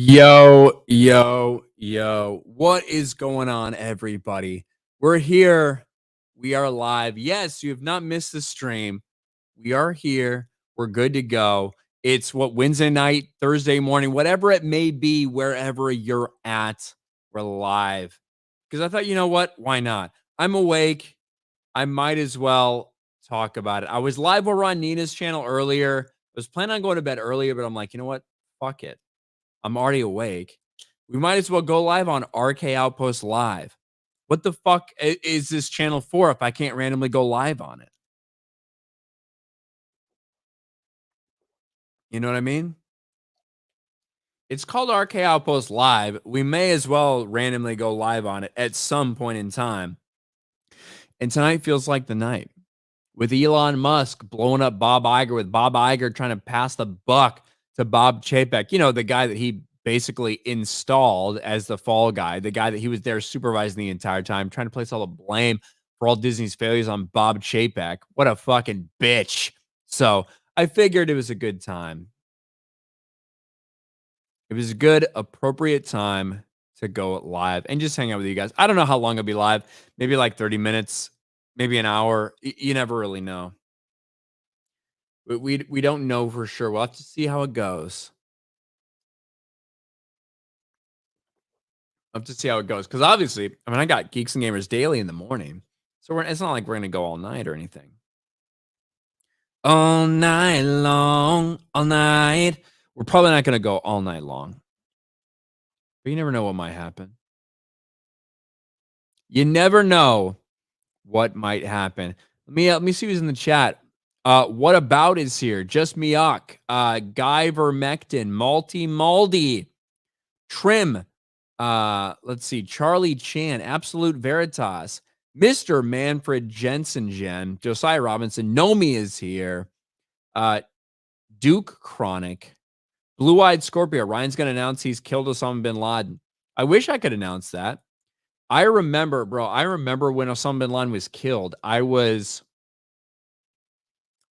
Yo, yo, yo. What is going on, everybody? We're here. We are live. Yes, you have not missed the stream. We are here. We're good to go. It's what Wednesday night, Thursday morning, whatever it may be, wherever you're at, we're live. Because I thought, you know what? Why not? I'm awake. I might as well talk about it. I was live over on Nina's channel earlier. I was planning on going to bed earlier, but I'm like, you know what? Fuck it. I'm already awake. We might as well go live on RK Outpost Live. What the fuck is this channel for if I can't randomly go live on it? You know what I mean? It's called RK Outpost Live. We may as well randomly go live on it at some point in time. And tonight feels like the night with Elon Musk blowing up Bob Iger, with Bob Iger trying to pass the buck to Bob Chapek, you know, the guy that he basically installed as the fall guy, the guy that he was there supervising the entire time, trying to place all the blame for all Disney's failures on Bob Chapek. What a fucking bitch. So I figured it was a good time. It was a good, appropriate time to go live and just hang out with you guys. I don't know how long I'll be live. Maybe like 30 minutes, maybe an hour. You never really know. We don't know for sure. We'll have to see how it goes. We'll have to see how it goes. Because obviously, I mean, I got Geeks and Gamers daily in the morning. So it's not like we're going to go all night or anything. All night long, all night. We're probably not going to go all night long. But you never know what might happen. You never know what might happen. Let me see who's in the chat. What about is here? Just Miak, Guy Vermectin, Malty Maldy, Trim. Let's see, Charlie Chan, Absolute Veritas, Mr. Manfred Jensen, Josiah Robinson, Nomi is here. Duke Chronic, Blue Eyed Scorpio. Ryan's gonna announce he's killed Osama bin Laden. I wish I could announce that. I remember, bro. I remember when Osama bin Laden was killed. I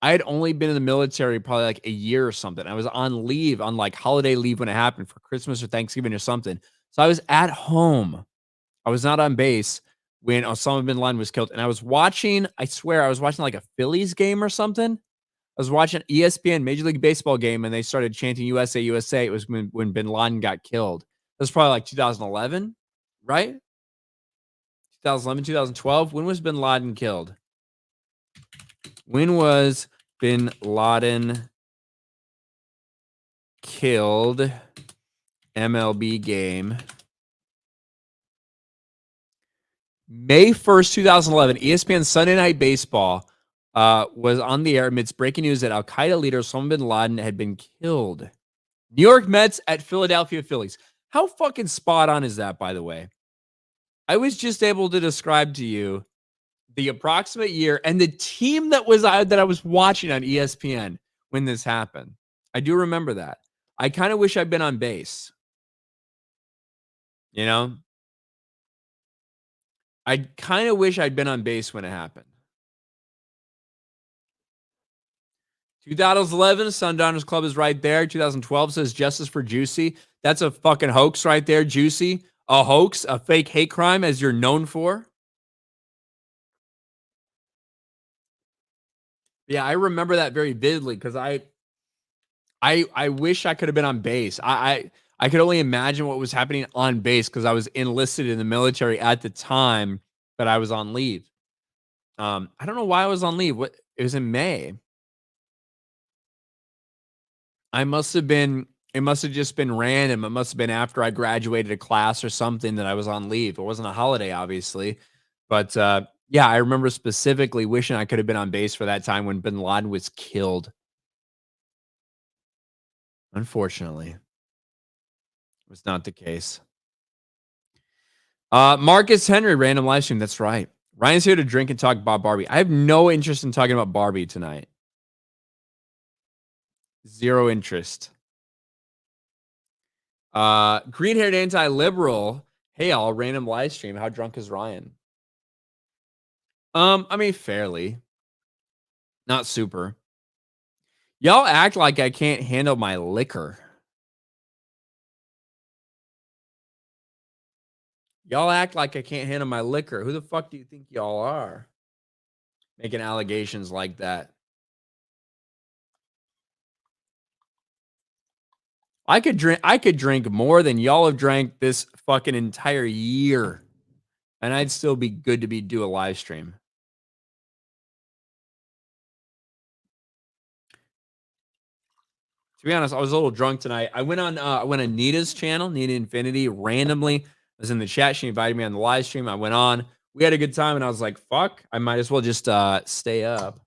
had only been in the military probably like a year or something. I was on leave, on like holiday leave when it happened for Christmas or Thanksgiving or something. So I was at home. I was not on base when Osama bin Laden was killed. And I was watching, I swear, I was watching like a Phillies game or something. I was watching ESPN Major League Baseball game and they started chanting USA, USA. It was when bin Laden got killed. That was probably like 2011, right? 2011, 2012. When was bin Laden killed? When was bin Laden killed? MLB game. May 1st, 2011, ESPN Sunday Night Baseball was on the air amidst breaking news that Al-Qaeda leader Osama bin Laden had been killed. New York Mets at Philadelphia Phillies. How fucking spot on is that, by the way? I was just able to describe to you the approximate year and the team that I was watching on ESPN when this happened. I do remember that. I kind of wish I'd been on base. You know? I kind of wish I'd been on base when it happened. 2011, Sundowners Club is right there. 2012 says Justice for Juicy. That's a fucking hoax right there, Juicy. A hoax, a fake hate crime, as you're known for. Yeah, I remember that very vividly because I wish I could have been on base. I could only imagine what was happening on base because I was enlisted in the military at the time, but I was on leave. I don't know why I was on leave. What, it was in May. It must have just been random. It must have been after I graduated a class or something that I was on leave. It wasn't a holiday, obviously. But yeah, I remember specifically wishing I could have been on base for that time when bin Laden was killed. Unfortunately, it was not the case. Marcus Henry, random live stream. That's right. Ryan's here to drink and talk about Barbie. I have no interest in talking about Barbie tonight. Zero interest. Green-haired anti-liberal. Hey, all, random live stream. How drunk is Ryan? I mean, fairly. Not super. Y'all act like I can't handle my liquor. Y'all act like I can't handle my liquor. Who the fuck do you think y'all are? Making allegations like that. I could drink more than y'all have drank this fucking entire year, and I'd still be good to do a live stream. To be honest, I was a little drunk tonight. I went on Nita's channel, Nita Infinity, randomly. I was in the chat. She invited me on the live stream. I went on. We had a good time, and I was like, fuck, I might as well just stay up.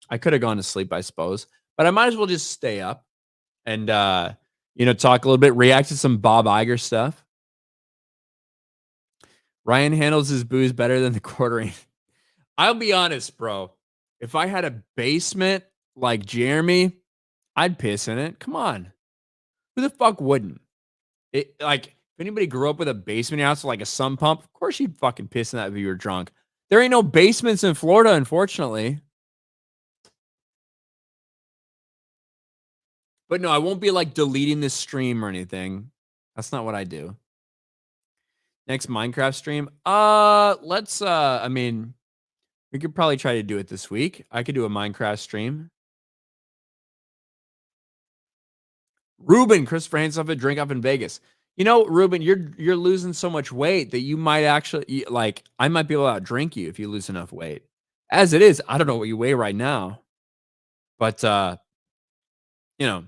I could have gone to sleep, I suppose, but I might as well just stay up and talk a little bit, react to some Bob Iger stuff. Ryan handles his booze better than the quartering. I'll be honest, bro. If I had a basement like Jeremy, I'd piss in it. Come on. Who the fuck wouldn't? If anybody grew up with a basement house like a sump pump, of course you'd fucking piss in that if you were drunk. There ain't no basements in Florida, unfortunately. But no, I won't be like deleting this stream or anything. That's not what I do. Next Minecraft stream. We could probably try to do it this week. I could do a Minecraft stream. Ruben, Christopher Hansen, a drink up in Vegas. You know, Ruben, you're losing so much weight that you might actually I might be able to outdrink you if you lose enough weight. As it is, I don't know what you weigh right now, but you know,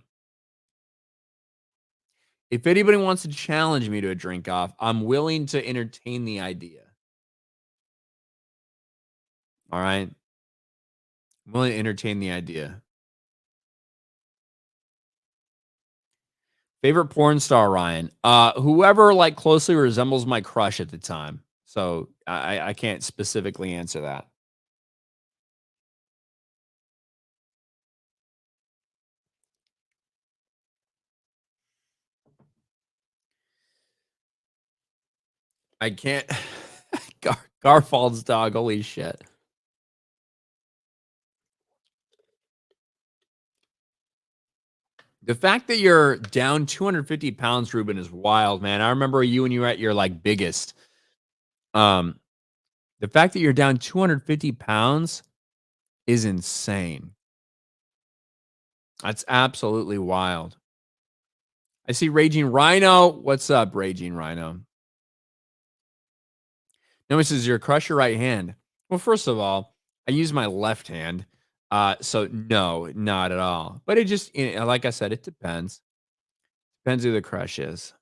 if anybody wants to challenge me to a drink off, I'm willing to entertain the idea. All right, I'm willing to entertain the idea. Favorite porn star, Ryan. Whoever like closely resembles my crush at the time. So I can't specifically answer that. I can't. Garfald's dog. Holy shit. The fact that you're down 250 pounds, Ruben, is wild, man. I remember you when you were at your like biggest. The fact that you're down 250 pounds is insane. That's absolutely wild. I see Raging Rhino. What's up, Raging Rhino? No, it says your crush your right hand. Well, first of all, I use my left hand. So no, not at all. But it just, like I said, it depends. Depends who the crush is.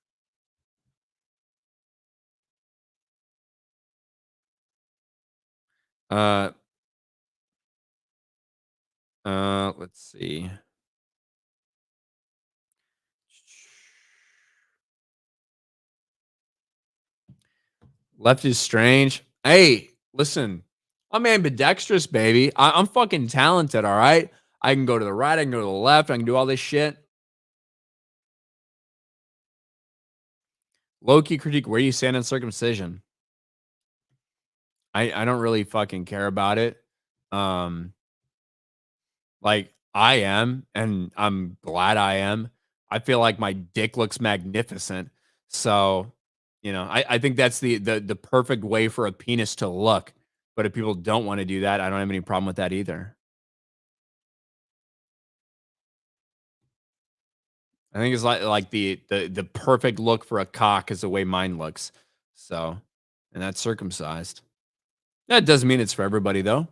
Let's see. Left is strange. Hey, listen, I'm ambidextrous, baby. I'm fucking talented, all right? I can go to the right, I can go to the left, I can do all this shit. Low-key critique, where do you stand on circumcision? I don't really fucking care about it. Like I am, and I'm glad I am. I feel like my dick looks magnificent. So, I think that's the perfect way for a penis to look. But if people don't want to do that, I don't have any problem with that either. I think it's like the perfect look for a cock is the way mine looks. So, and that's circumcised. That doesn't mean it's for everybody though.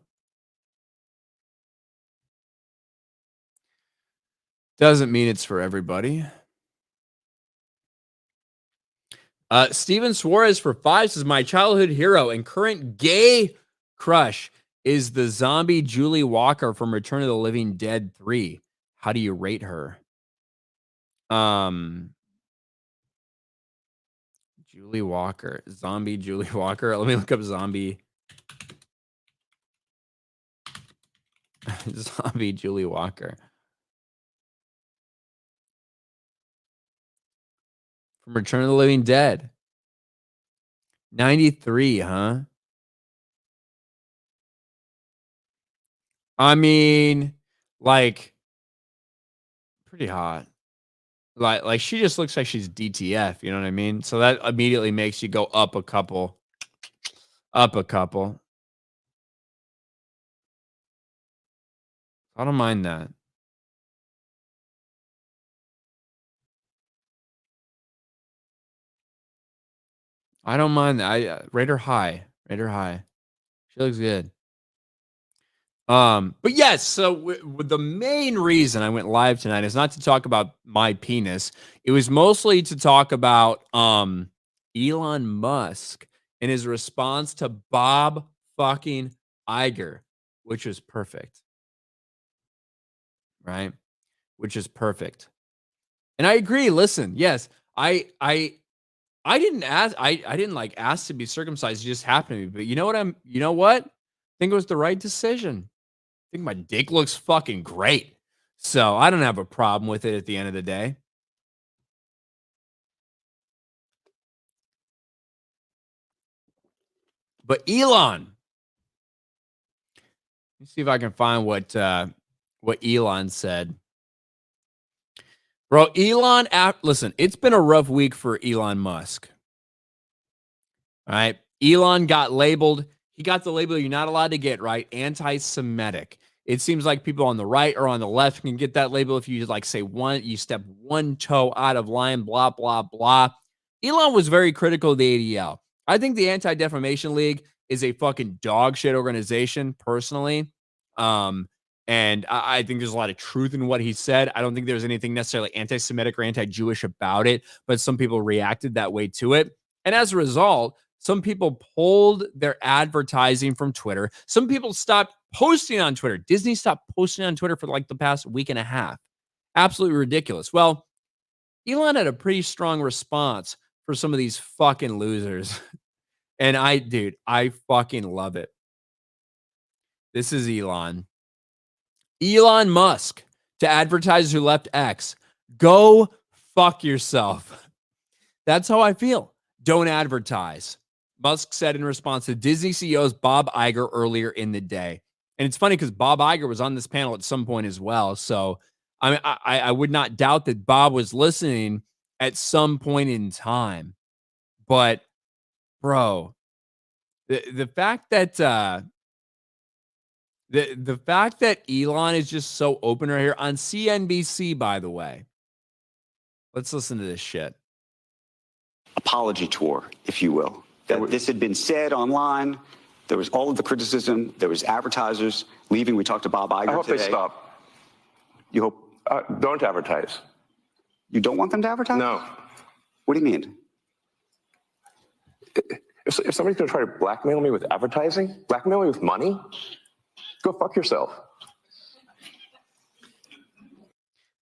Doesn't mean it's for everybody. Steven Suarez for 5 says my childhood hero and current gay crush is the zombie Julie Walker from Return of the Living Dead 3. How do you rate her? Julie Walker, zombie Julie Walker. Let me look up zombie. Zombie Julie Walker. From Return of the Living Dead. 93, huh? I mean, like, pretty hot. Like she just looks like she's DTF, you know what I mean? So that immediately makes you go up a couple. Up a couple. I don't mind that. I don't mind that. Rate her high. Rate her high. She looks good. But yes, so the main reason I went live tonight is not to talk about my penis. It was mostly to talk about Elon Musk and his response to Bob fucking Iger, which was perfect. Right? Which is perfect. And I agree. Listen, yes, I didn't ask I didn't like ask to be circumcised. It just happened to me. But you know what? I think it was the right decision. I think my dick looks fucking great. So I don't have a problem with it at the end of the day. But Elon, let me see if I can find what Elon said. Bro, listen, it's been a rough week for Elon Musk. All right. Elon got labeled. He got the label you're not allowed to get, right? Anti-Semitic. It seems like people on the right or on the left can get that label if you like say you step one toe out of line, blah, blah, blah. Elon was very critical of the ADL. I think the Anti-Defamation League is a fucking dog shit organization, personally. And I think there's a lot of truth in what he said. I don't think there's anything necessarily anti-Semitic or anti-Jewish about it, but some people reacted that way to it. And as a result, some people pulled their advertising from Twitter. Some people stopped posting on Twitter. Disney stopped posting on Twitter for like the past week and a half. Absolutely ridiculous. Well, Elon had a pretty strong response for some of these fucking losers. And I fucking love it. This is Elon. Elon Musk to advertisers who left X. Go fuck yourself. That's how I feel. Don't advertise. Musk said in response to Disney CEO's Bob Iger earlier in the day. And it's funny because Bob Iger was on this panel at some point as well. So I would not doubt that Bob was listening at some point in time. But bro, the fact that the fact that Elon is just so open right here on CNBC, by the way. Let's listen to this shit. Apology tour, if you will. That this had been said online. There was all of the criticism. There was advertisers leaving. We talked to Bob Iger today. I hope they stop. You hope? Don't advertise. You don't want them to advertise? No. What do you mean? If somebody's going to try to blackmail me with advertising, blackmail me with money, go fuck yourself.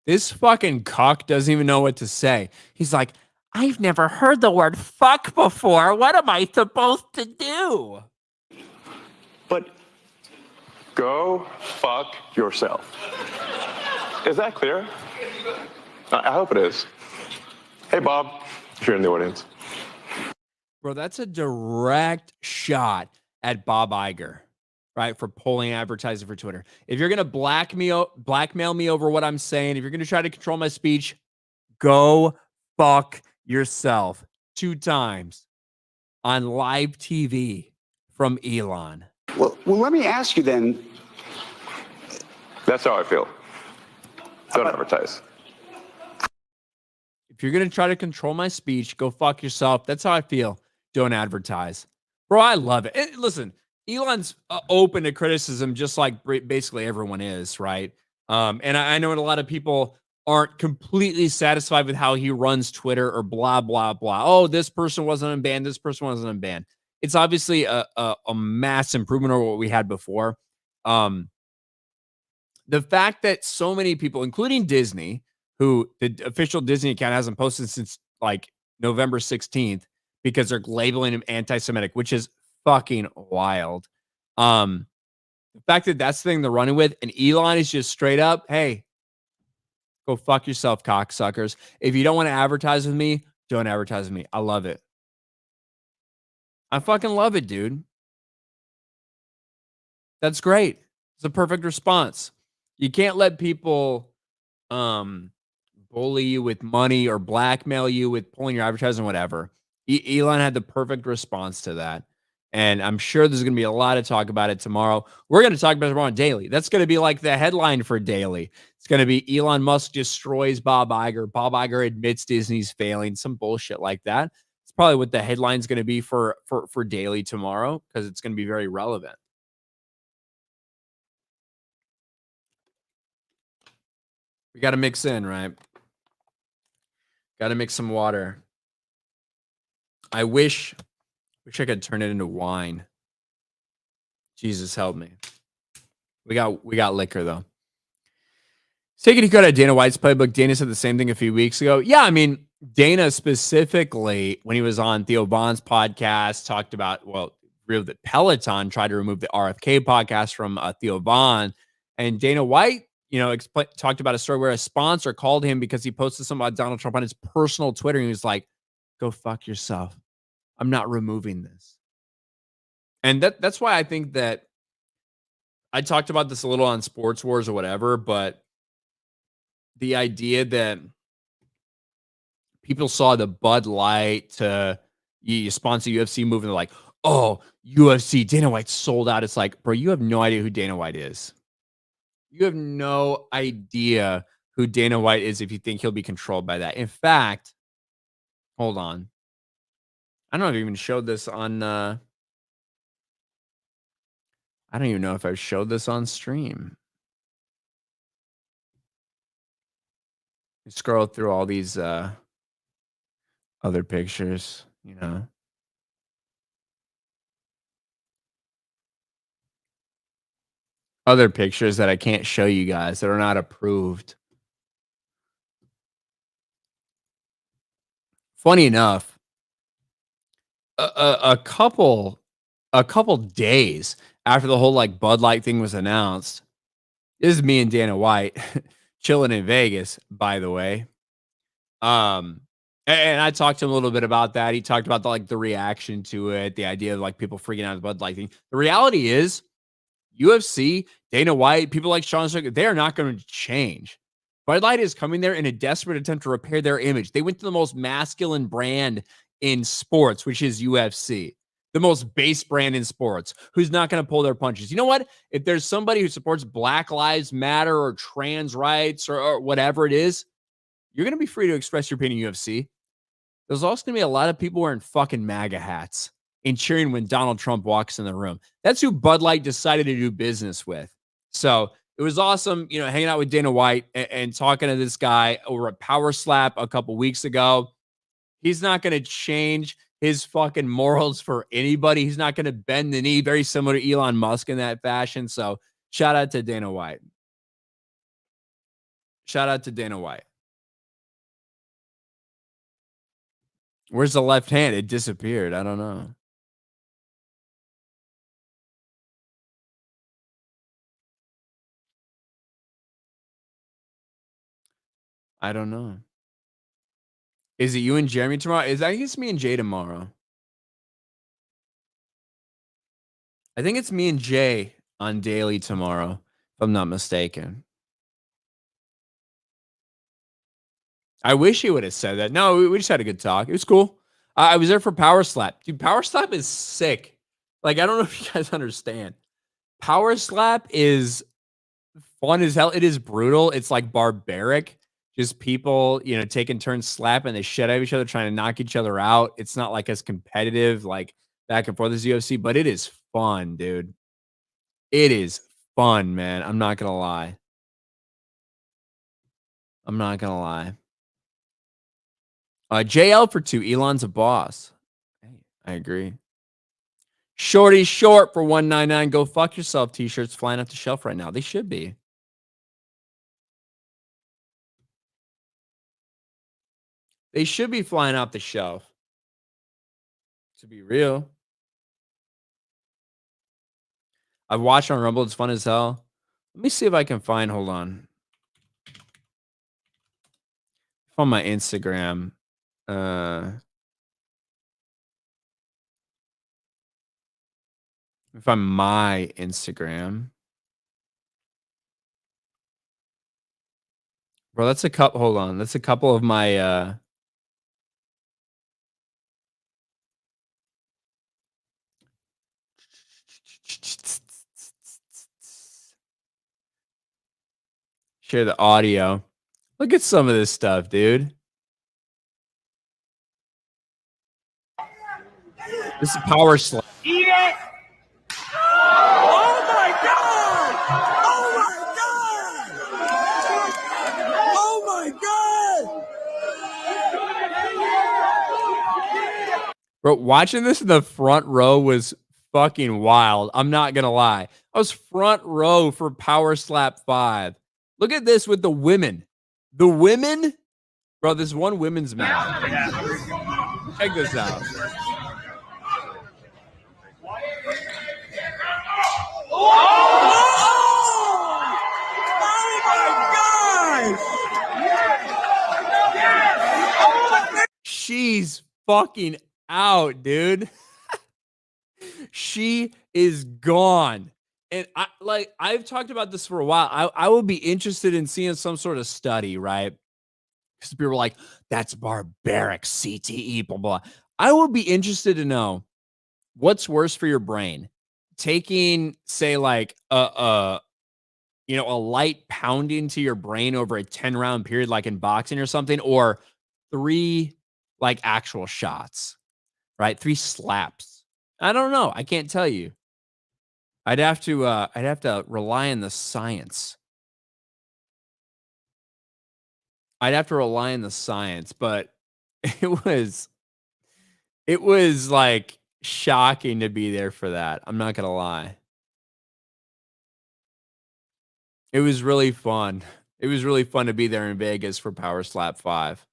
This fucking cock doesn't even know what to say. He's like, I've never heard the word fuck before. What am I supposed to do? But go fuck yourself. Is that clear? I hope it is. Hey, Bob, if you're in the audience. Bro, that's a direct shot at Bob Iger, right? For pulling advertising for Twitter. If you're going to blackmail me over what I'm saying, if you're going to try to control my speech, go fuck yourself 2 times on live TV from Elon. Well, let me ask you then. That's how I feel. Don't advertise. If you're going to try to control my speech, go fuck yourself. That's how I feel. Don't advertise. Bro, I love it. Listen, Elon's open to criticism just like basically everyone is, right? And I know a lot of people aren't completely satisfied with how he runs Twitter or blah, blah, blah. Oh, this person wasn't unbanned. This person wasn't unbanned. It's obviously a mass improvement over what we had before. The fact that so many people, including Disney, who the official Disney account hasn't posted since like November 16th because they're labeling him anti-Semitic, which is fucking wild. The fact that that's the thing they're running with, and Elon is just straight up, hey, go fuck yourself, cocksuckers. If you don't want to advertise with me, don't advertise with me. I love it. I fucking love it, dude. That's great. It's a perfect response. You can't let people bully you with money or blackmail you with pulling your advertising, whatever. Elon had the perfect response to that. And I'm sure there's going to be a lot of talk about it tomorrow. We're going to talk about it tomorrow on Daily. That's going to be like the headline for Daily. It's going to be Elon Musk destroys Bob Iger. Bob Iger admits Disney's failing. Some bullshit like that. It's probably what the headline's going to be for Daily tomorrow because it's going to be very relevant. We got to mix in, right? Got to mix some water. I wish I could turn it into wine. Jesus help me. We got liquor though. Taking a cut at Dana White's playbook. Dana said the same thing a few weeks ago. Yeah, I mean, Dana specifically, when he was on Theo Vaughn's podcast, talked about, well, that Peloton tried to remove the RFK podcast from Theo Vaughn. And Dana White, talked about a story where a sponsor called him because he posted something about Donald Trump on his personal Twitter. And he was like, go fuck yourself. I'm not removing this. And that's why I think that I talked about this a little on Sports Wars or whatever, but the idea that people saw the Bud Light to you sponsor UFC move and they're like, oh, UFC, Dana White sold out. It's like, bro, you have no idea who Dana White is. You have no idea who Dana White is if you think he'll be controlled by that. In fact, hold on. I don't know if I even showed this on I don't even know if I've showed this on stream. Scroll through all these other pictures, other pictures that I can't show you guys that are not approved. Funny enough, a couple days after the whole like Bud Light thing was announced, this is me and Dana White chilling in Vegas, by the way. And I talked to him a little bit about that. He talked about the reaction to it, the idea of like people freaking out at the Bud Light thing. The reality is, UFC, Dana White, people like Sean Strickland, they are not going to change. Bud Light is coming there in a desperate attempt to repair their image. They went to the most masculine brand in sports, which is UFC, the most base brand in sports, who's not going to pull their punches. You know what? If there's somebody who supports Black Lives Matter or trans rights or whatever it is, you're going to be free to express your opinion in UFC. There's also going to be a lot of people wearing fucking MAGA hats and cheering when Donald Trump walks in the room. That's who Bud Light decided to do business with. So it was awesome, hanging out with Dana White and talking to this guy over at Power Slap a couple weeks ago. He's not going to change his fucking morals for anybody. He's not going to bend the knee, very similar to Elon Musk in that fashion. So shout out to Dana White. Shout out to Dana White. Where's the left hand? It disappeared. I don't know. I don't know. Is it you and Jeremy tomorrow? I think it's me and Jay tomorrow. I think it's me and Jay on Daily tomorrow, if I'm not mistaken. I wish he would have said that. No, we just had a good talk. It was cool. I was there for Power Slap. Dude, Power Slap is sick. Like, I don't know if you guys understand. Power Slap is fun as hell. It is brutal. It's like barbaric. Just people, taking turns slapping the shit out of each other, trying to knock each other out. It's not like as competitive, like back and forth as UFC, but it is fun, dude. It is fun, man. I'm not going to lie. I'm not going to lie. JL for 2. Elon's a boss. Hey, I agree. Shorty short for 199. Go fuck yourself. T-shirts flying off the shelf right now. They should be. They should be flying off the shelf. To be real. I've watched on Rumble. It's fun as hell. Let me see if I can find. Hold on. On my Instagram. If I'm my Instagram. Bro, that's a couple. Hold on. That's a couple of my share the audio. Look at some of this stuff, dude. This is power slap. Eat it! Oh my god! Oh my god! Oh my god! Bro, watching this in the front row was fucking wild. I'm not gonna lie. I was front row for Power Slap 5. Look at this with the women. The women? Bro, this one women's match. Check this out. She's fucking out, dude. She is gone. And I've talked about this for a while. I will be interested in seeing some sort of study, right? Because people are like, that's barbaric, CTE, blah, blah. I would be interested to know what's worse for your brain. Taking, say, like a light pounding to your brain over a 10-round period, like in boxing or something, or 3 like actual shots, right? 3 slaps. I don't know. I can't tell you. I'd have to rely on the science. I'd have to rely on the science, but it was like shocking to be there for that. I'm not gonna lie. It was really fun. It was really fun to be there in Vegas for Power Slap 5.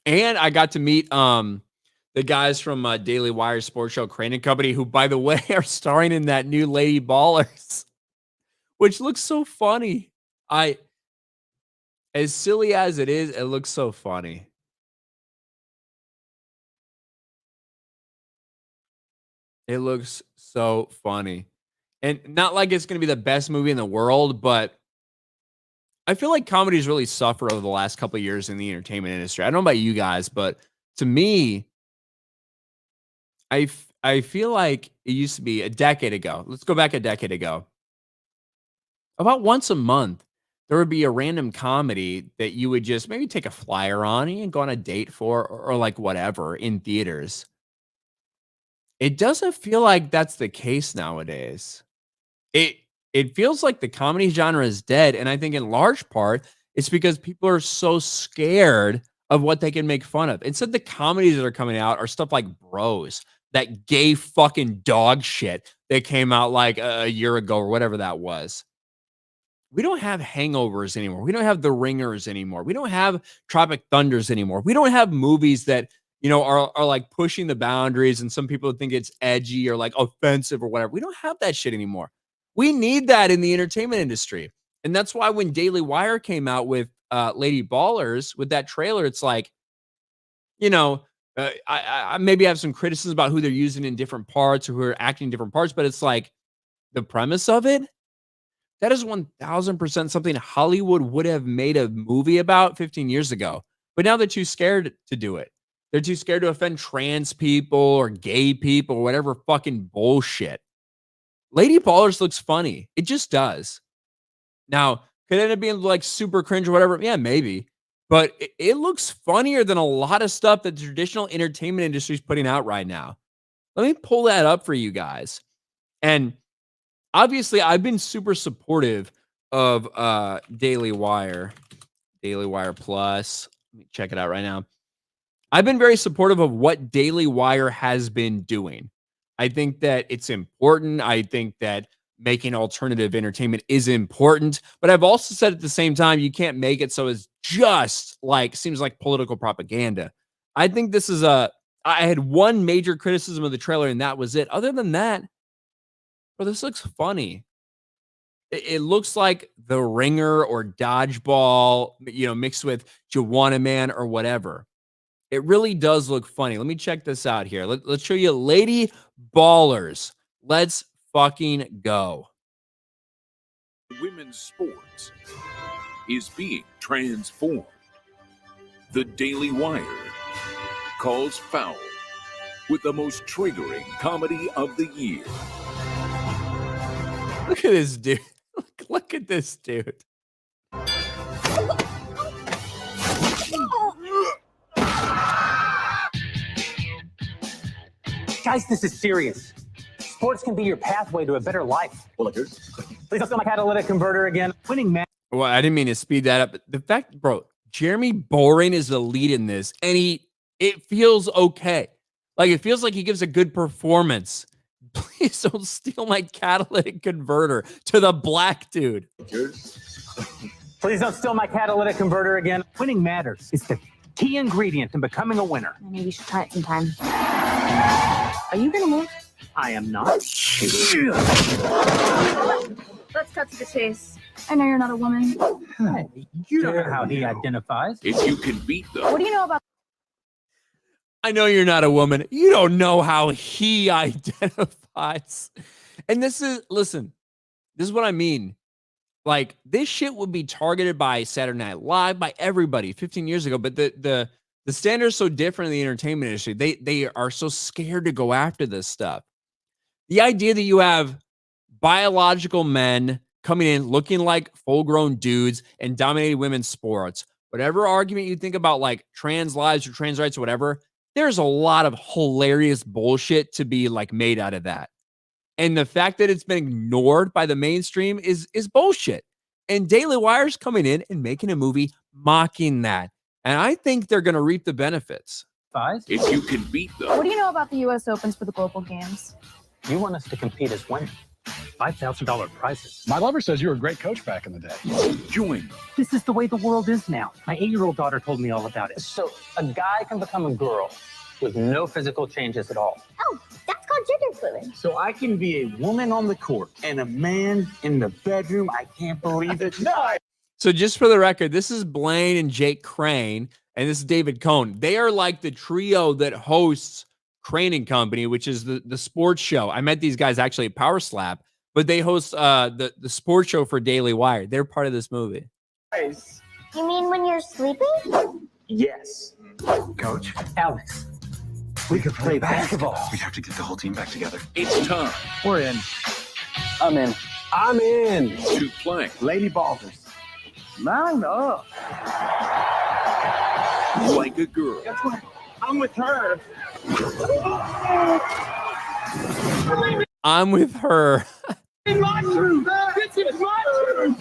And I got to meet the guys from Daily Wire Sports Show Crane and Company, who, by the way, are starring in that new Lady Ballers, which looks so funny. As silly as it is, it looks so funny. It looks so funny. And not like it's going to be the best movie in the world, but I feel like comedies really suffer over the last couple of years in the entertainment industry. I don't know about you guys, but to me, I feel like it used to be a decade ago. Let's go back a decade ago. About once a month, there would be a random comedy that you would just maybe take a flyer on and go on a date for, or like whatever, in theaters. It doesn't feel like that's the case nowadays. It feels like the comedy genre is dead, and I think in large part it's because people are so scared of what they can make fun of. Instead, the comedies that are coming out are stuff like Bros, that gay fucking dog shit that came out like a year ago or whatever that was. We don't have Hangovers anymore. We don't have The Ringers anymore. We don't have Tropic Thunders anymore. We don't have movies that, are like pushing the boundaries and some people think it's edgy or like offensive or whatever. We don't have that shit anymore. We need that in the entertainment industry. And that's why when Daily Wire came out with Lady Ballers, with that trailer, it's like, I maybe have some criticism about who they're using in different parts or who are acting in different parts, but it's like the premise of it, that is 1000% something Hollywood would have made a movie about 15 years ago. But now they're too scared to do it. They're too scared to offend trans people or gay people or whatever fucking bullshit. Lady Ballers looks funny. It just does. Now, could it end up being like super cringe or whatever? Yeah, maybe. But it looks funnier than a lot of stuff that the traditional entertainment industry is putting out right now. Let me pull that up for you guys. And obviously, I've been super supportive of Daily Wire Plus. Let me check it out right now. I've been very supportive of what Daily Wire has been doing. I think that it's important. I think that making alternative entertainment is important. But I've also said at the same time, you can't make it so it's just like, seems like political propaganda. I think this is I had one major criticism of the trailer, and that was it. Other than that, well, this looks funny. It looks like The Ringer or Dodgeball, mixed with Juwanna Man or whatever. It really does look funny. Let me check this out here. Let's show you Lady Ballers. Let's fucking go. women's sports is being transformed. The Daily Wire calls foul with the most triggering comedy of the year. Look at this dude. Look at this dude. Guys, this is serious. Sports can be your pathway to a better life. Please don't steal my catalytic converter again. Winning man. Well, I didn't mean to speed that up. But the fact, bro, Jeremy Boring is the lead in this, and it feels okay. Like, it feels like he gives a good performance. Please don't steal my catalytic converter to the black dude. Please don't steal my catalytic converter again. Winning matters. It's the key ingredient in becoming a winner. Maybe you should try it sometime. Are you gonna move? I am not. Let's cut to the chase. I know you're not a woman. Hey, you don't know how he identifies. If you can beat them, What do you know about I know you're not a woman. You don't know how he identifies. And this is, listen, this is what I mean. Like, this shit would be targeted by Saturday Night Live, by everybody 15 years ago. But the standard's so different in the entertainment industry. They are so scared to go after this stuff. The idea that you have biological men coming in looking like full-grown dudes and dominating women's sports, whatever argument you think about, like trans lives or trans rights or whatever, there's a lot of hilarious bullshit to be like made out of that. And the fact that it's been ignored by the mainstream is bullshit. And Daily Wire's coming in and making a movie mocking that. And I think they're going to reap the benefits. if you can beat them, What do you know about the U.S. Opens for the Global Games? You want us to compete as women. $5,000 prizes. My lover says you were a great coach back in the day. join them. This is the way the world is now. My 8-year-old daughter told me all about it. So a guy can become a girl with no physical changes at all. Oh, that's called gender fluid. So I can be a woman on the court and a man in the bedroom. I can't believe it. No. So just for the record, this is Blaine and Jake Crane, and this is David Cohn. They are like the trio that hosts Crane and Company, which is the sports show. I met these guys actually at Power Slap, but they host the sports show for Daily Wire. They're part of this movie. Nice. You mean when you're sleeping? Yes. Coach, Alex, we could play basketball. We have to get the whole team back together. It's time We're in. I'm in. I'm in. to play Lady Ballers. Line up. like a girl. Guess what? I'm with her. I'm with her. In my room. This is my room.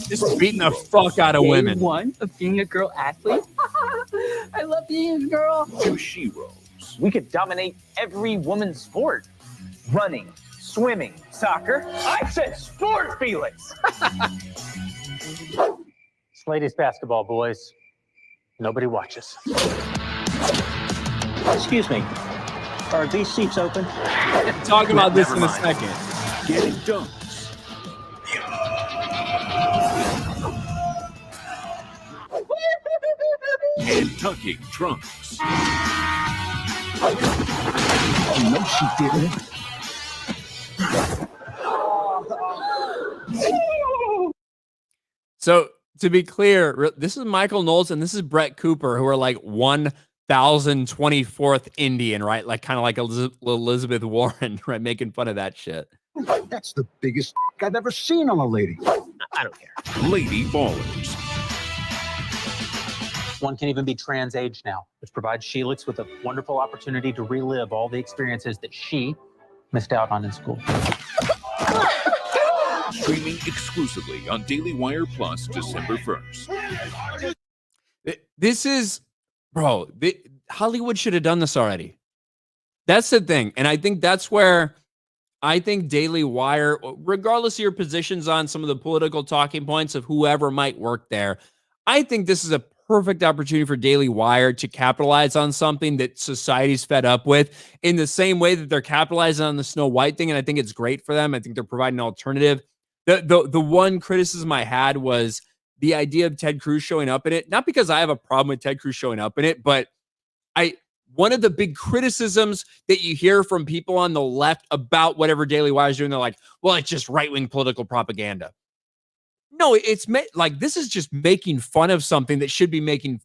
Just beating the fuck out of women. One of being a girl athlete. I love being a girl. Two sheroes. We could dominate every woman's sport. Running, swimming, soccer. I said sport, Felix. It's ladies basketball, boys. Nobody watches. Excuse me. Are these seats open? Talk about this in a Never mind. second. Getting dunks. And tucking trunks. No, she didn't. So to be clear, this is Michael Knowles and this is Brett Cooper, who are like 1024th Indian, right? Like kind of like Elizabeth Warren, right? Making fun of that shit. That's the biggest I've ever seen on a lady. I don't care. Lady ballers. One can even be trans age now, which provides Sheelix with a wonderful opportunity to relive all the experiences that she missed out on in school. Streaming exclusively on Daily Wire Plus December 1st. This is, bro, Hollywood should have done this already. That's the thing. And I think that's where I think Daily Wire, regardless of your positions on some of the political talking points of whoever might work there, I think this is a perfect opportunity for Daily Wire to capitalize on something that society's fed up with in the same way that they're capitalizing on the Snow White thing. And I think it's great for them. I think they're providing an alternative. The one criticism I had was the idea of Ted Cruz showing up in it, not because I have a problem with Ted Cruz showing up in it, but one of the big criticisms that you hear from people on the left about whatever Daily Wire is doing, they're like, well, it's just right-wing political propaganda. No, it's like this is just making fun of something that should be being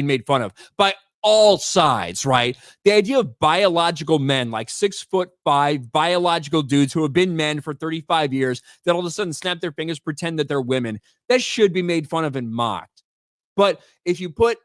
made fun of by all sides, right? The idea of biological men, like 6'5" biological dudes who have been men for 35 years, that all of a sudden snap their fingers, pretend that they're women, that should be made fun of and mocked. But if you put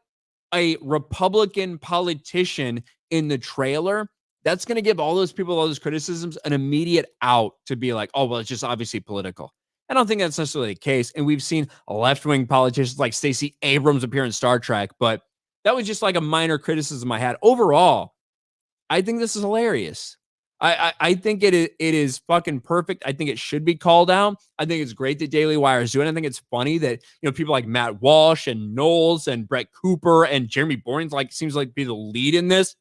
a Republican politician in the trailer, that's going to give all those people, all those criticisms, an immediate out to be like, oh, well, it's just obviously political. I don't think that's necessarily the case. And we've seen left-wing politicians like Stacey Abrams appear in Star Trek, but that was just like a minor criticism I had. Overall, I think this is hilarious. I think it is fucking perfect. I think it should be called out. I think it's great that Daily Wire is doing it. I think it's funny that, you know, people like Matt Walsh and Knowles and Brett Cooper and Jeremy Bourne's seems like be the lead in this.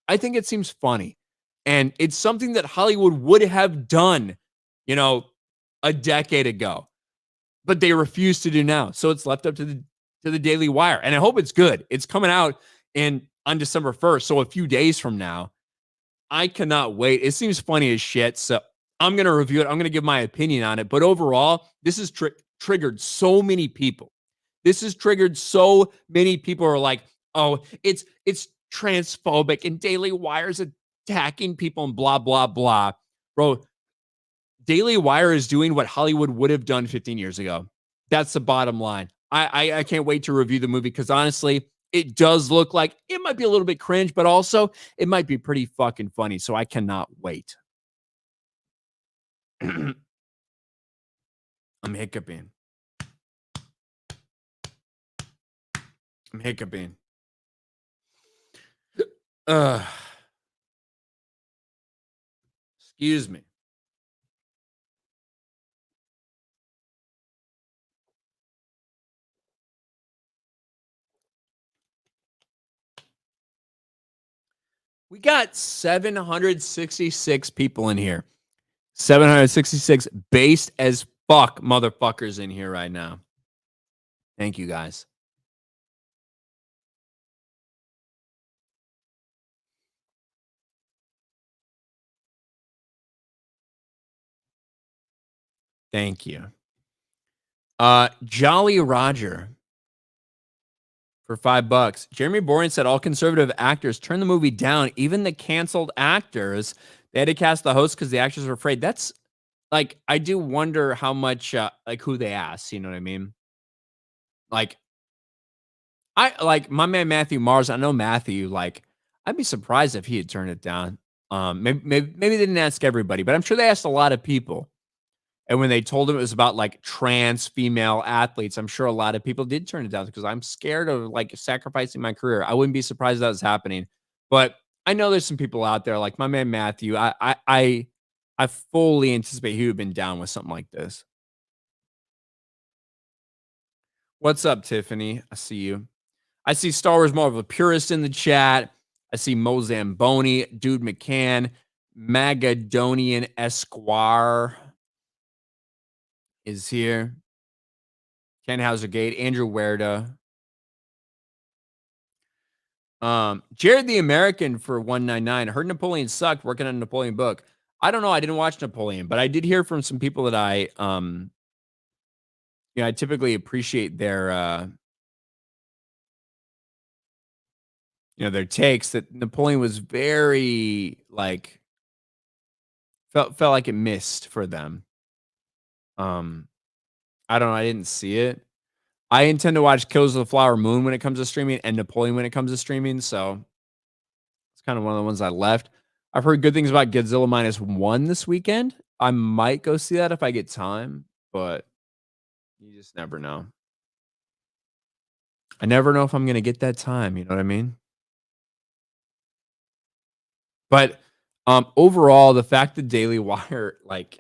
I think it seems funny. And it's something that Hollywood would have done, you know, a decade ago, but they refuse to do now. So it's left up to the Daily Wire. And I hope it's good. It's coming out on December 1st. So a few days from now. I cannot wait. It seems funny as shit. So I'm going to review it. I'm going to give my opinion on it. But overall, this has triggered so many people. This has triggered so many people who are like, oh, it's transphobic and Daily Wire's attacking people and blah, blah, blah. Bro, Daily Wire is doing what Hollywood would have done 15 years ago. That's the bottom line. I can't wait to review the movie because honestly, it does look like it might be a little bit cringe, but also it might be pretty fucking funny. So I cannot wait. I'm hiccuping. Excuse me. We got 766 people in here. 766 based as fuck motherfuckers in here right now. Thank you, guys. Thank you. Jolly Roger for $5. Jeremy Bourne said all conservative actors turned the movie down, even the canceled actors. They had to cast the host because the actors were afraid. That's like, I do wonder how much, like who they asked, you know what I mean? Like, I like my man Matthew Mars. I know Matthew, like, I'd be surprised if he had turned it down. Maybe they didn't ask everybody, but I'm sure they asked a lot of people. And when they told him it was about like trans female athletes, I'm sure a lot of people did turn it down because I'm scared of like sacrificing my career. I wouldn't be surprised if that was happening. But I know there's some people out there like my man Matthew. I fully anticipate he would have been down with something like this. What's up, Tiffany? I see you. I see Star Wars Marvel Purist in the chat. I see Mo Zamboni, Dude McCann, Magadonian Esquire is here. Ken Hauser-Gate, Andrew Werda. Jared the American for $1.99. Heard Napoleon sucked, working on a Napoleon book. I don't know. I didn't watch Napoleon, but I did hear from some people that I typically appreciate their their takes that Napoleon was very like felt like it missed for them. I don't know. I didn't see it. I intend to watch Killers of the Flower Moon when it comes to streaming and Napoleon when it comes to streaming. So it's kind of one of the ones I left. I've heard good things about Godzilla -1 this weekend. I might go see that if I get time, but you just never know. I never know if I'm going to get that time. You know what I mean? But overall, the fact that Daily Wire, like,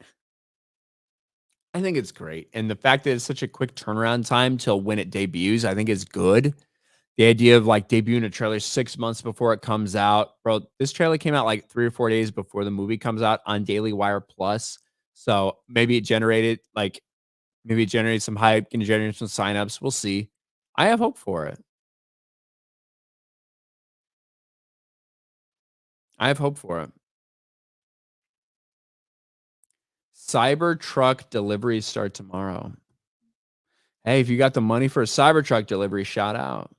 I think it's great. And the fact that it's such a quick turnaround time till when it debuts, I think is good. The idea of like debuting a trailer 6 months before it comes out. Bro, this trailer came out like 3 or 4 days before the movie comes out on Daily Wire Plus. So maybe it generated some hype, can generate some signups. We'll see. I have hope for it. I have hope for it. Cybertruck deliveries start tomorrow. Hey, if you got the money for a Cybertruck delivery, shout out.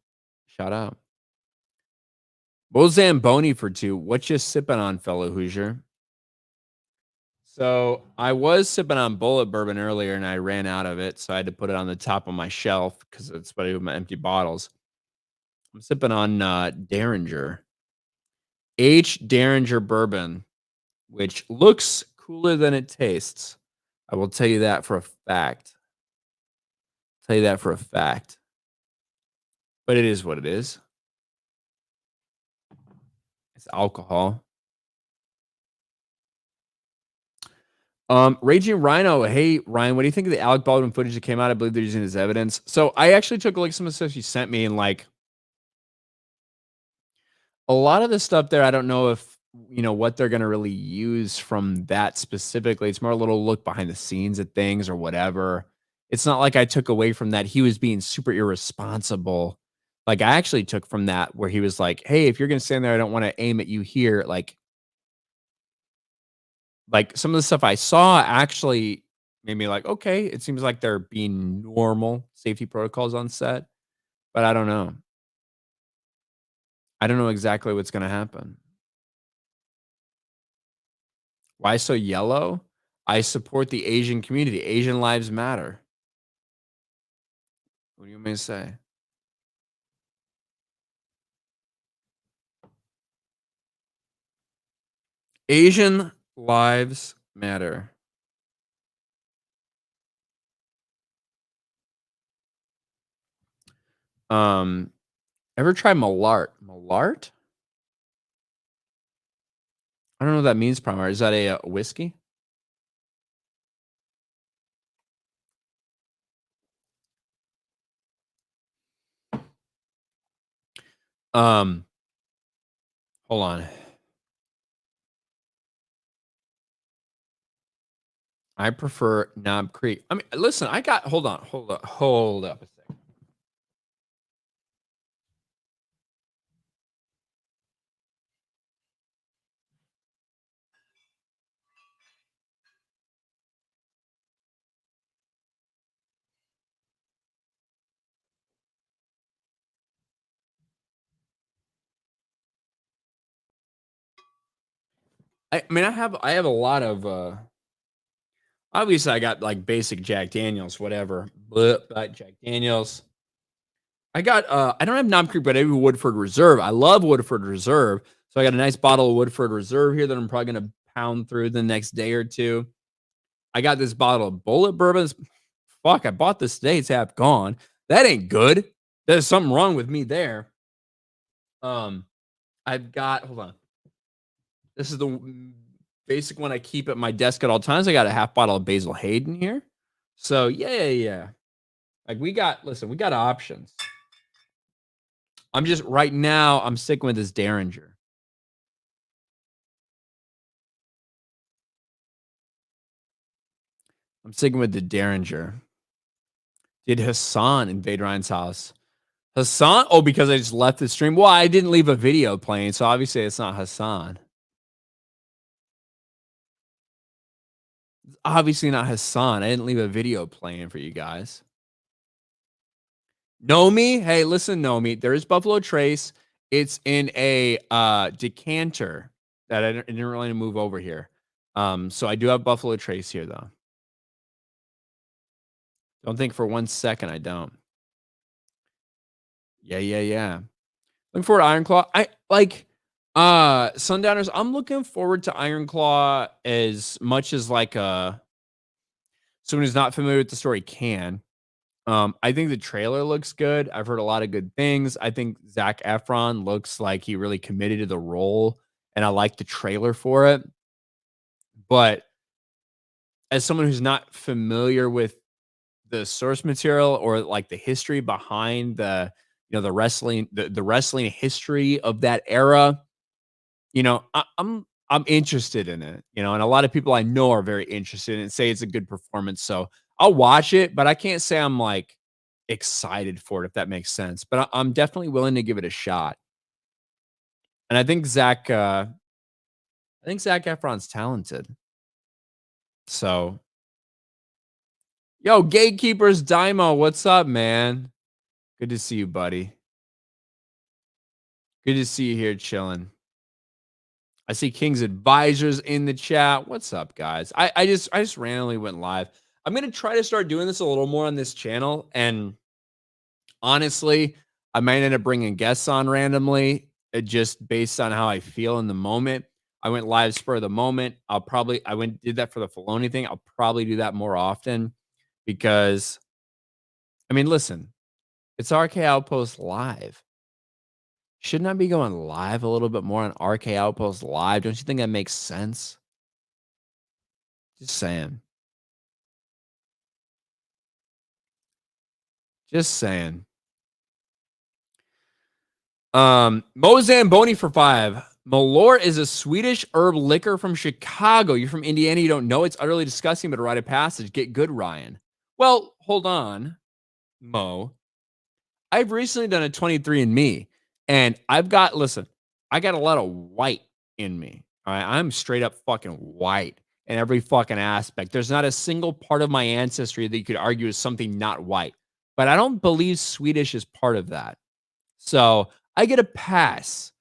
Shout out. Bull Zamboni for 2. What you sipping on, fellow Hoosier? So I was sipping on Bullet Bourbon earlier and I ran out of it. So I had to put it on the top of my shelf because that's what I do with my empty bottles. I'm sipping on Derringer. H. Derringer Bourbon, which looks cooler than it tastes. I will tell you that for a fact. Tell you that for a fact. But it is what it is. It's alcohol. Raging Rhino. Hey, Ryan, what do you think of the Alec Baldwin footage that came out? I believe they're using as evidence. So I actually took a look at some of the stuff you sent me, and like a lot of the stuff there, I don't know if what they're gonna really use from that specifically. It's more a little look behind the scenes at things or whatever. It's not like I took away from that he was being super irresponsible. Like I actually took from that where he was like, "Hey, if you're gonna stand there, I don't want to aim at you here." Like some of the stuff I saw actually made me like, okay, it seems like they're being normal safety protocols on set, but I don't know. I don't know exactly what's going to happen. Why so yellow? I support the Asian community. Asian lives matter. What do you want me to say? Asian lives matter. Ever try Malart? Malart? I don't know what that means, Primar. Is that a whiskey? Hold on. I prefer Knob Creek. I mean, listen, hold up a second. I mean, I have a lot of obviously I got like basic Jack Daniels, whatever. But Jack Daniels. I don't have Knob Creek, but I have Woodford Reserve. I love Woodford Reserve. So I got a nice bottle of Woodford Reserve here that I'm probably gonna pound through the next day or two. I got this bottle of Bullet Bourbons. Fuck, I bought this today. It's half gone. That ain't good. There's something wrong with me there. I've got, hold on. This is the basic one I keep at my desk at all times. I got a half bottle of Basil Hayden here. So yeah. Like we got options. I'm just right now, I'm sticking with this Derringer. I'm sticking with the Derringer. Did Hassan invade Ryan's house? Hassan? Oh, because I just left the stream. Well, I didn't leave a video playing, so obviously it's not Hassan. It's obviously not Hassan. I didn't leave a video playing for you guys. Nomi? Hey, listen, Nomi. There is Buffalo Trace. It's in a decanter that I didn't really move over here. So I do have Buffalo Trace here, though. Don't think for 1 second I don't. Yeah. Looking forward to Ironclaw. I like Sundowners. I'm looking forward to Ironclaw as much as like someone who's not familiar with the story can. I think the trailer looks good. I've heard a lot of good things. I think Zac Efron looks like he really committed to the role, and I like the trailer for it. But as someone who's not familiar with the source material or like the history behind the wrestling, the wrestling history of that era, I'm interested in it, and a lot of people I know are very interested and say it's a good performance. So I'll watch it, but I can't say I'm like excited for it, if that makes sense. But I'm definitely willing to give it a shot. And I think Zach I think Zac Efron's talented. So, yo, Gatekeepers Daimo, what's up, man? Good to see you, buddy. Good to see you here chilling. I see King's Advisors in the chat. What's up, guys? I just randomly went live. I'm gonna try to start doing this a little more on this channel, and honestly, I might end up bringing guests on randomly, just based on how I feel in the moment. I went live spur of the moment. Did that for the Filoni thing. I'll probably do that more often because, I mean, listen, it's RK Outpost live. Shouldn't I be going live a little bit more on RK Outpost live? Don't you think that makes sense? Just saying. Just saying. Mo Zamboni for 5. Malort is a Swedish herb liquor from Chicago. You're from Indiana. You don't know. It's utterly disgusting, but a rite of passage. Get good, Ryan. Well, hold on, Mo. I've recently done a 23andMe, and I got a lot of white in me. All right, I'm straight up fucking white in every fucking aspect. There's not a single part of my ancestry that you could argue is something not white. But I don't believe Swedish is part of that. So I get a pass.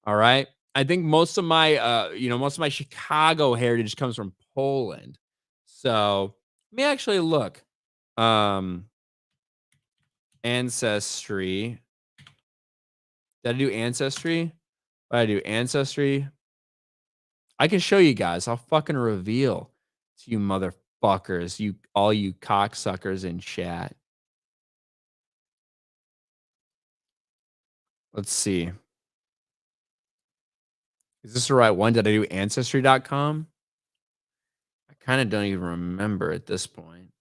All right. I think most of my Chicago heritage comes from Poland. So let me actually look. Ancestry. Did I do ancestry? What did I do? Ancestry. I can show you guys. I'll fucking reveal to you motherfuckers, all you cocksuckers in chat. Let's see. Is this the right one? Did I do ancestry.com? I kind of don't even remember at this point.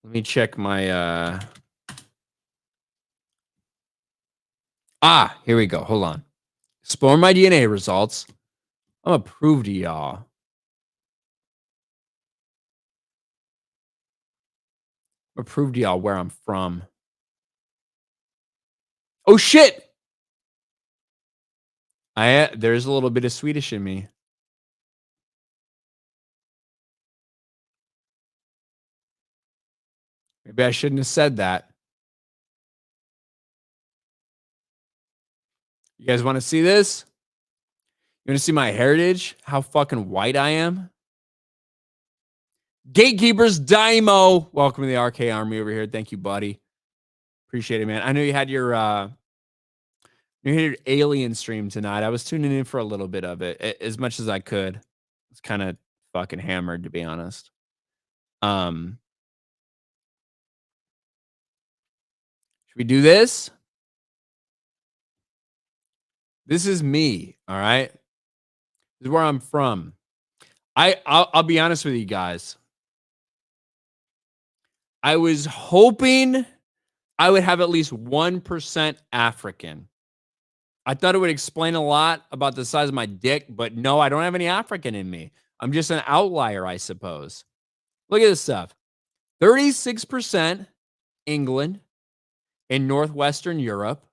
Let me check my here we go. Hold on. Explore my DNA results. I'm gonna prove to y'all. I'm gonna prove to y'all where I'm from. Oh shit! There's a little bit of Swedish in me. Maybe I shouldn't have said that. You guys want to see this? You want to see my heritage? How fucking white I am? Gatekeepers Daimo. Welcome to the RK Army over here. Thank you, buddy. Appreciate it, man. I know you had your alien stream tonight. I was tuning in for a little bit of it, as much as I could. It's kind of fucking hammered, to be honest. Should we do this? This is me, all right? This is where I'm from. I'll be honest with you guys. I was hoping I would have at least 1% African. I thought it would explain a lot about the size of my dick, but no, I don't have any African in me. I'm just an outlier, I suppose. Look at this stuff. 36% England and Northwestern Europe.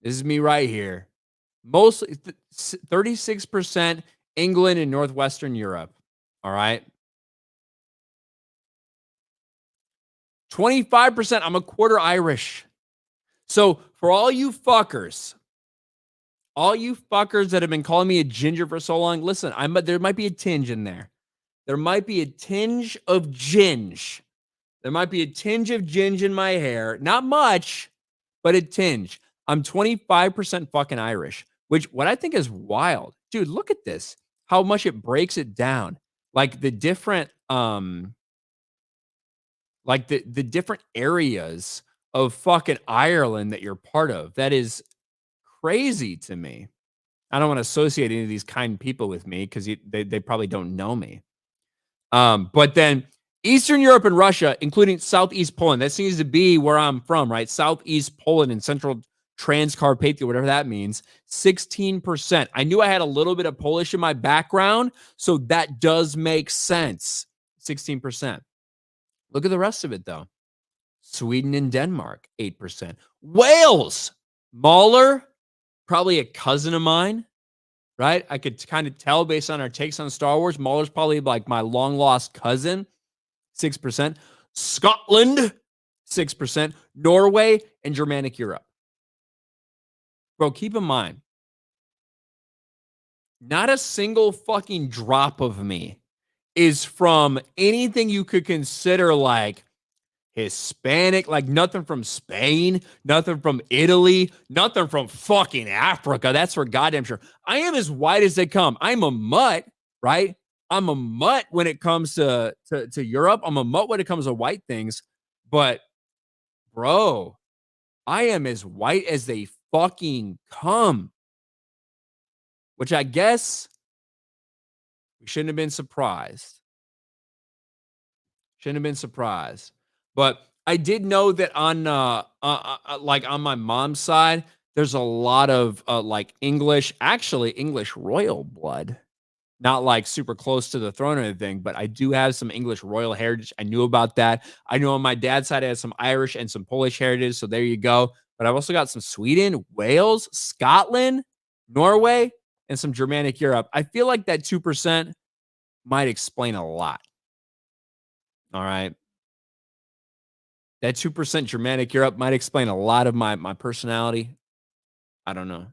This is me right here. Mostly 36% England and Northwestern Europe. All right. 25%, I'm a quarter Irish. So for all you fuckers that have been calling me a ginger for so long, listen, there might be a tinge in there. There might be a tinge of ginge. There might be a tinge of ginge in my hair. Not much, but a tinge. I'm 25% fucking Irish, which what I think is wild. Dude, look at this. How much it breaks it down. Like the different the different areas of fucking Ireland that you're part of. That is crazy to me. I don't want to associate any of these kind people with me because they probably don't know me. But then Eastern Europe and Russia, including Southeast Poland, that seems to be where I'm from, right? Southeast Poland and Central Transcarpathia, whatever that means, 16%. I knew I had a little bit of Polish in my background, so that does make sense. 16%. Look at the rest of it, though. Sweden and Denmark, 8%. Wales, Mauler, probably a cousin of mine, right? I could kind of tell based on our takes on Star Wars. Mauler's probably like my long lost cousin, 6%. Scotland, 6%. Norway and Germanic Europe. Bro, keep in mind, not a single fucking drop of me is from anything you could consider like Hispanic, like nothing from Spain, nothing from Italy, nothing from fucking Africa. That's for goddamn sure. I am as white as they come. I'm a mutt, right? I'm a mutt when it comes to Europe. I'm a mutt when it comes to white things. But bro, I am as white as they fucking come. Which I guess we shouldn't have been surprised. Shouldn't have been surprised. But I did know that on like on my mom's side, there's a lot of like English royal blood. Not like super close to the throne or anything, but I do have some English royal heritage. I knew about that. I know on my dad's side I had some Irish and some Polish heritage, so there you go. But I've also got some Sweden, Wales, Scotland, Norway, and some Germanic Europe. I feel like that 2% might explain a lot. All right. That 2% Germanic Europe might explain a lot of my personality. I don't know.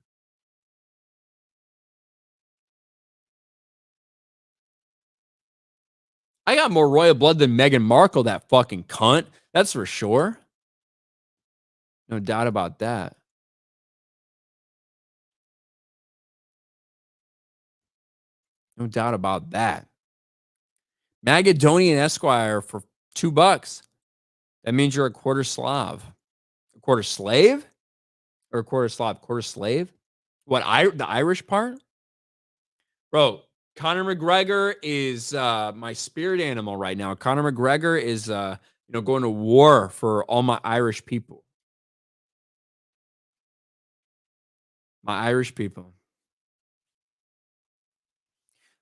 I got more royal blood than Meghan Markle, that fucking cunt. That's for sure. No doubt about that. No doubt about that. Magadonian Esquire for $2. That means you're a quarter Slav. A quarter slave? Or a quarter Slav? Quarter slave? What, the Irish part? Bro, Conor McGregor is my spirit animal right now. Conor McGregor is going to war for all my Irish people. My Irish people.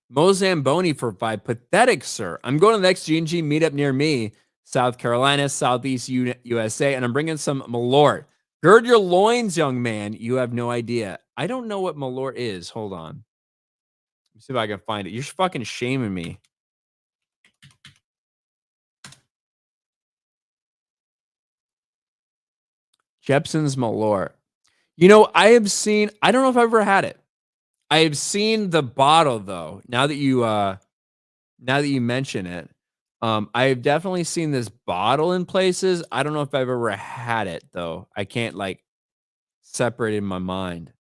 Mo Zamboni for 5. Pathetic, sir. I'm going to the next G&G meetup near me, South Carolina, Southeast USA, and I'm bringing some Malort. Gird your loins, young man. You have no idea. I don't know what Malort is. Hold on. Let me see if I can find it. You're fucking shaming me. Jepson's Malort. You know, I don't know if I've ever had it. I have seen the bottle though. Now that you mention it, I have definitely seen this bottle in places. I don't know if I've ever had it though. I can't like separate it in my mind.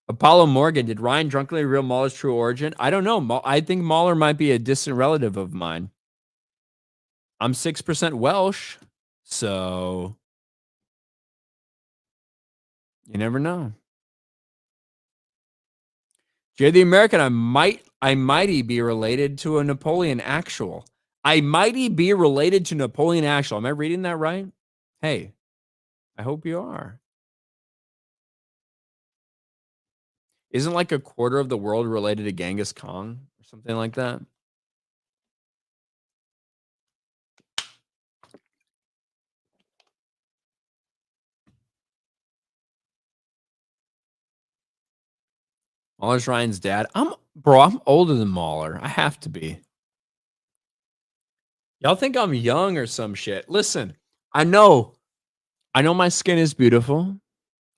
Apollo Morgan, did Ryan drunkenly reveal Mahler's true origin? I don't know. I think Mahler might be a distant relative of mine. I'm 6% Welsh, so you never know. Jay the American, I mighty be related to a Napoleon actual. I mighty be related to Napoleon actual. Am I reading that right? Hey, I hope you are. Isn't like a quarter of the world related to Genghis Khan or something like that? Mahler's Ryan's dad. I'm older than Mahler. I have to be. Y'all think I'm young or some shit. Listen, I know my skin is beautiful.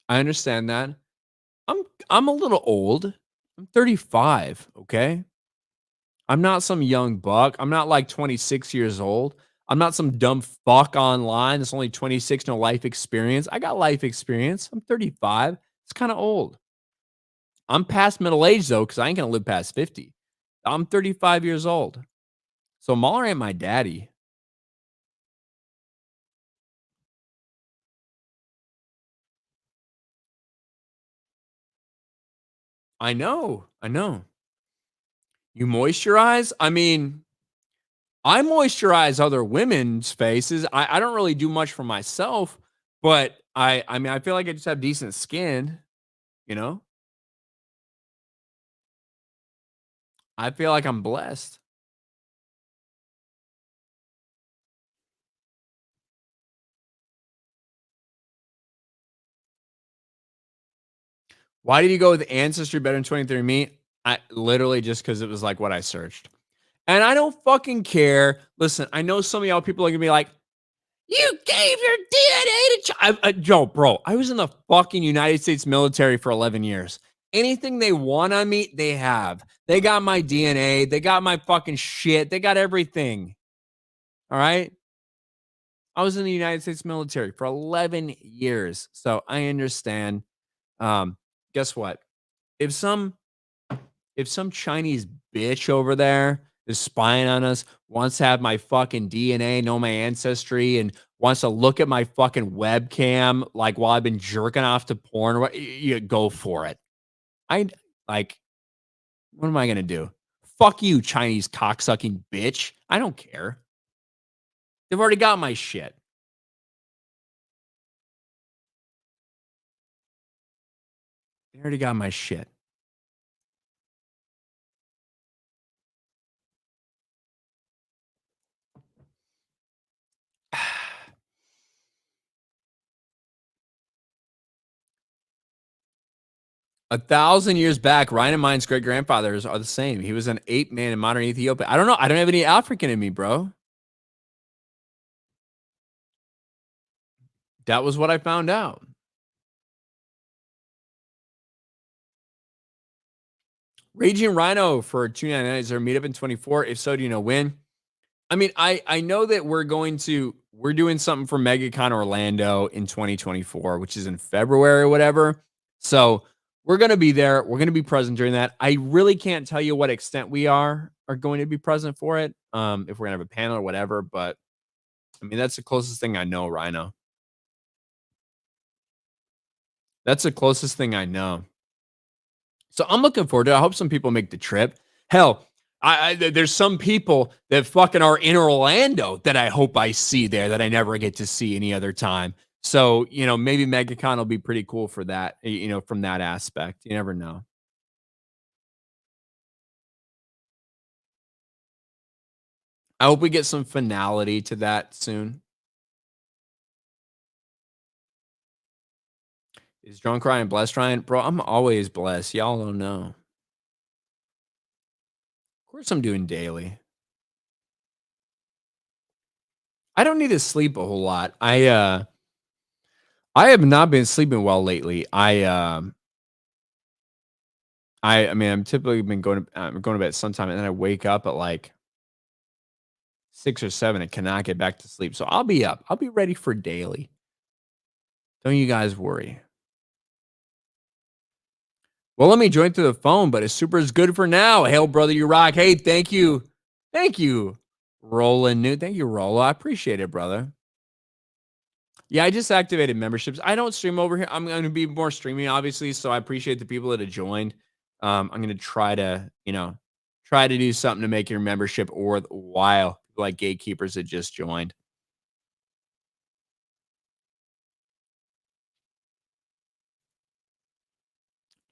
I understand that. I'm a little old. I'm 35, okay? I'm not some young buck. I'm not like 26 years old. I'm not some dumb fuck online that's only 26, no life experience. I got life experience. I'm 35. It's kind of old. I'm past middle age though, because I ain't gonna live past 50. I'm 35 years old. So Mahler ain't my daddy. I know. You moisturize? I mean, I moisturize other women's faces. I don't really do much for myself, but I mean, I feel like I just have decent skin, you know? I feel like I'm blessed. Why did you go with Ancestry better than 23andMe? I literally just because it was like what I searched. And I don't fucking care. Listen, I know some of y'all people are gonna be like, you gave your DNA to Joe, bro. I was in the fucking United States military for 11 years. Anything they want on me, they have. They got my DNA. They got my fucking shit. They got everything. All right. I was in the United States military for 11 years. So I understand. Guess what? If some Chinese bitch over there is spying on us, wants to have my fucking DNA, know my ancestry, and wants to look at my fucking webcam like while I've been jerking off to porn, or you go for it. I like, what am I gonna do? Fuck you, Chinese cocksucking bitch. I don't care. They've already got my shit. They already got my shit. A 1,000 years back, Ryan and mine's great grandfathers are the same. He was an ape man in modern Ethiopia. I don't know. I don't have any African in me, bro. That was what I found out. Raging Rhino for 299. Is there a meetup in 24? If so, do you know when? I mean, I know that we're doing something for MegaCon Orlando in 2024, which is in February or whatever. So we're going to be there. We're going to be present during that. I really can't tell you what extent we are going to be present for it. If we're going to have a panel or whatever, but I mean, that's the closest thing I know, Rhino. That's the closest thing I know. So I'm looking forward to it. I hope some people make the trip. Hell, there's some people that fucking are in Orlando that I hope I see there that I never get to see any other time. So, maybe MegaCon will be pretty cool for that, from that aspect. You never know. I hope we get some finality to that soon. Is drunk Ryan blessed Ryan? Bro, I'm always blessed. Y'all don't know. Of course I'm doing daily. I don't need to sleep a whole lot. I have not been sleeping well lately. I mean, I'm typically been going to bed sometime, and then I wake up at like 6 or 7 and cannot get back to sleep. So I'll be up. I'll be ready for daily. Don't you guys worry. Well, let me join through the phone, but it's super is good for now. Hail, brother, you rock. Hey, thank you. Thank you, Roland New. Thank you, Rolo. I appreciate it, brother. Yeah, I just activated memberships. I don't stream over here. I'm going to be more streaming, obviously, so I appreciate the people that have joined. I'm going to try to do something to make your membership worthwhile. People like gatekeepers that just joined.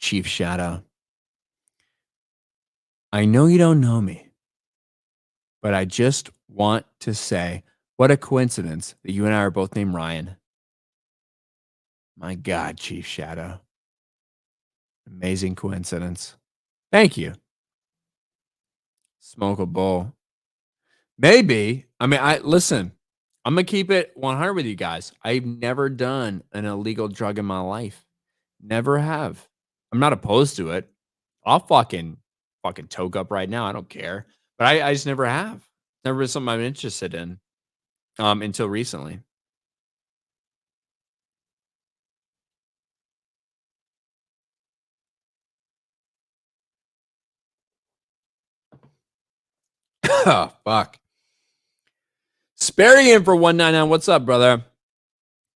Chief Shadow. I know you don't know me, but I just want to say what a coincidence that you and I are both named Ryan. My God, Chief Shadow. Amazing coincidence. Thank you. Smoke a bowl. Maybe. I mean, listen, I'm going to keep it 100 with you guys. I've never done an illegal drug in my life. Never have. I'm not opposed to it. I'll fucking toke up right now. I don't care. But I just never have. Never been something I'm interested in until recently. Oh, fuck. Sperry in for 199. What's up, brother?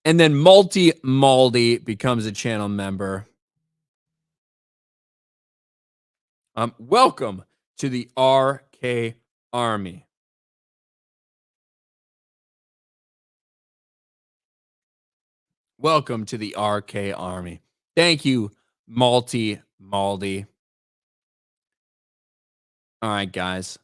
And then Multi Maldi becomes a channel member. Welcome to the RK Army. Welcome to the RK Army. Thank you, Multi Maldi. All right, guys.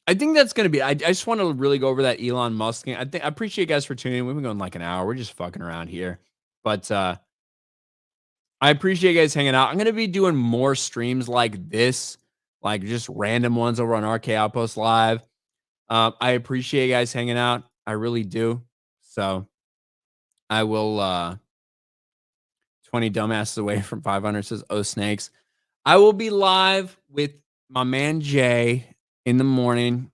I think that's going to be I just want to really go over that Elon Musk thing. I appreciate you guys for tuning in. We've been going like an hour. We're just fucking around here. But I appreciate you guys hanging out. I'm going to be doing more streams like this, like just random ones over on RK Outpost Live. I appreciate you guys hanging out. I really do. So I will 20 dumbasses away from 500 says, oh, snakes. I will be live with my man Jay in the morning,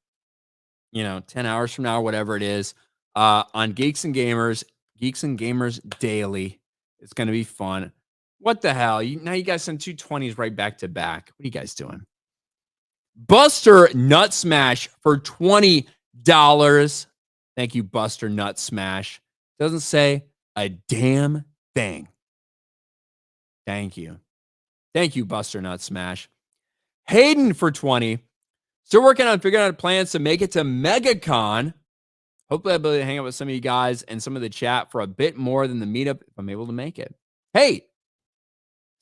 10 hours from now, or whatever it is, on Geeks and Gamers Daily. It's going to be fun. What the hell? Now you guys send 220s right back to back. What are you guys doing? Buster Nut Smash for $20. Thank you, Buster Nut Smash. Doesn't say a damn thing. Thank you. Thank you, Buster Nut Smash. Hayden for 20. Still working on figuring out plans to make it to MegaCon. Hopefully I'll be able to hang out with some of you guys and some of the chat for a bit more than the meetup if I'm able to make it. Hey,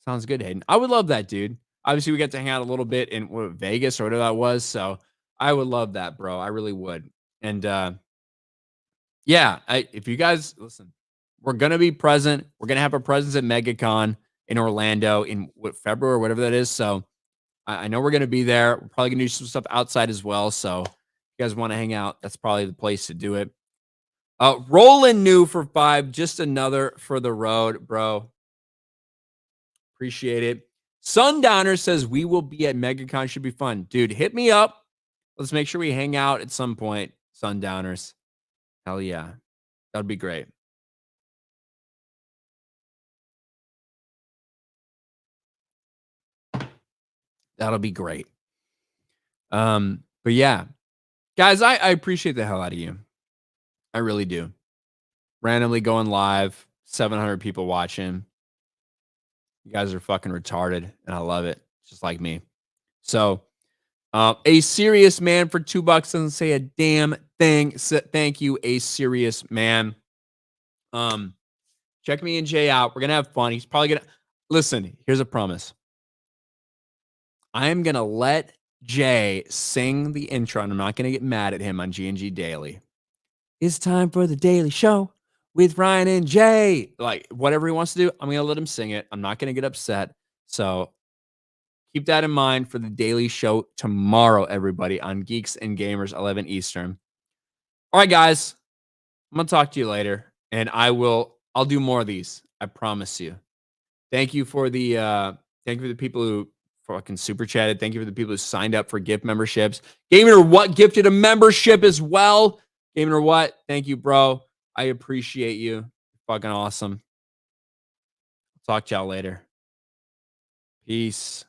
sounds good, Hayden. I would love that, dude. Obviously, we got to hang out a little bit in Vegas or whatever that was, so I would love that, bro. I really would. And if you guys listen, we're gonna be present. We're gonna have a presence at MegaCon in Orlando in February or whatever that is. So I know we're gonna be there. We're probably gonna do some stuff outside as well. So if you guys want to hang out, that's probably the place to do it. Roland New for 5, just another for the road, bro. Appreciate it. Sundowner says we will be at MegaCon. Should be fun. Dude, hit me up. Let's make sure we hang out at some point, Sundowners. Hell yeah. That'd be great. That'll be great. But yeah. Guys, I appreciate the hell out of you. I really do. Randomly going live, 700 people watching. You guys are fucking retarded, and I love it. Just like me. So, a serious man for $2 doesn't say a damn thing. So, thank you, a serious man. Check me and Jay out. We're gonna have fun. He's probably gonna listen. Here's a promise. I am gonna let Jay sing the intro, and I'm not gonna get mad at him on G&G Daily. It's time for the Daily Show with Ryan and Jay. Like, whatever he wants to do, I'm going to let him sing it. I'm not going to get upset. So keep that in mind for the Daily Show tomorrow, everybody, on Geeks and Gamers, 11 Eastern. All right, guys. I'm going to talk to you later, and I'll do more of these. I promise you. Thank you for the people who fucking super chatted. Thank you for the people who signed up for gift memberships. Gaming or What gifted a membership as well. Gaming or What? Thank you, bro. I appreciate you. Fucking awesome. Talk to y'all later. Peace.